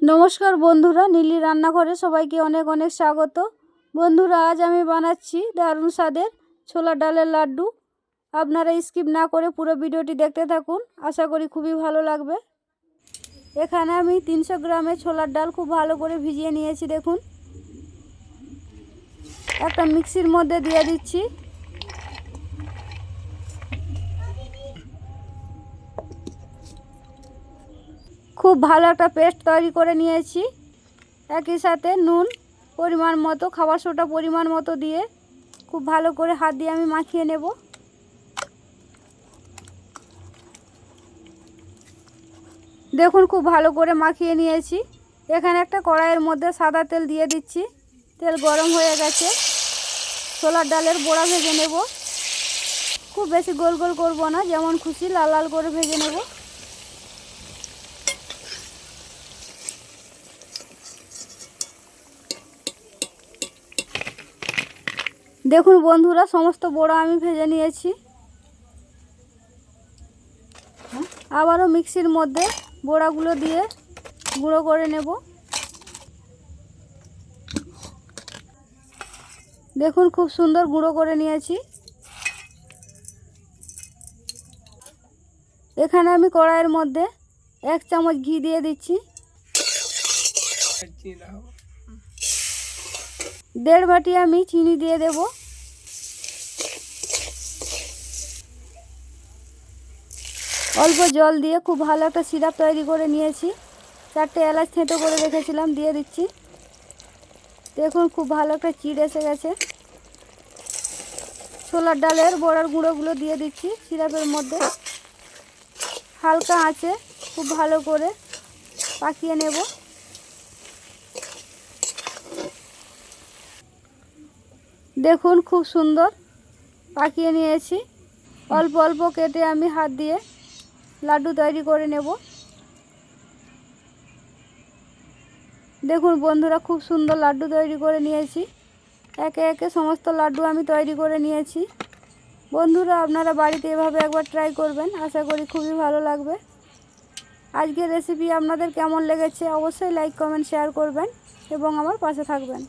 नमस्कार बंधुरा नीली रान्नाघरे सबाइके अनेक अनेक स्वागत। बंधुरा आज आमी बानाচ্ছি दारुण स्वादेर छोला डालेर लाड्डू। आपनारा स्किप ना करे पुरो भिडियोटी देखते थाकुन, आशा करी खूबই ভালো লাগবে। এখানে আমি 300 গ্রামের ছোলার ডাল খুব ভালো করে ভিজিয়ে নিয়েছি। দেখুন একটা মিক্সির মধ্যে দিয়ে দিচ্ছি। खूब भालो एक पेस्ट तैरी करे निएछि। एक ही साथे नून परिमाण मतो खाबार सोडा परिमाण मतो दिए खूब भालो करे हाथ दिए आमी माखिए नेब। देखुन खूब भालो करे माखिए निएछि। एखाने एकटा कड़ाइयेर मধ্যে सादा तेल दिए दिচ্ছি। तेल गरम हये गेছে। छोलार डालेर बड़ा भेजे नेब। खूब बेशी गोल गोल करब ना, जेमन खुशी लाल लाल करे भेजे नेब। देखुन बंधुरा समस्त बड़ा आमी भेजे निएछि। आबारो मिक्सिर मধ্যে बड़ागुलो दिए गुঁড়ো करे नेब। देखुन खूब सुंदर गुঁড়ো करे निएछि। एखाने आमी कड़ाइयेर मধ্যে 1 চামচ घी दिए दिচ্ছি। 1.5 বাটি आमी चीनी दिए देब। अल्प जल दिए खूब भालो एक सिराप तैरी करे निएछि। 4টে এলাচ থেঁতো করে রেখেছিলাম দিয়ে দিচ্ছি। দেখুন खूब भालो একটা চিড় এসে গেছে। ছোলার ডালের বড়ার গুঁড়োগুলো দিয়ে দিচ্ছি সিরাপের মধ্যে। হালকা আঁচে খুব ভালো করে পাকিয়ে নেব। দেখুন খুব সুন্দর পাকিয়ে নিয়েছি। অল্প অল্প কেটে আমি হাত দিয়ে লাড্ডু তৈরি করে নেব। দেখুন বন্ধুরা খুব সুন্দর লাড্ডু তৈরি করে নিয়েছি। একে একে সমস্ত লাড্ডু আমি তৈরি করে নিয়েছি। বন্ধুরা আপনারা বাড়িতে এভাবে একবার ট্রাই করবেন, আশা করি খুবই ভালো লাগবে। আজকের রেসিপি আপনাদের কেমন লেগেছে অবশ্যই লাইক কমেন্ট শেয়ার করবেন এবং আমার পাশে থাকবেন।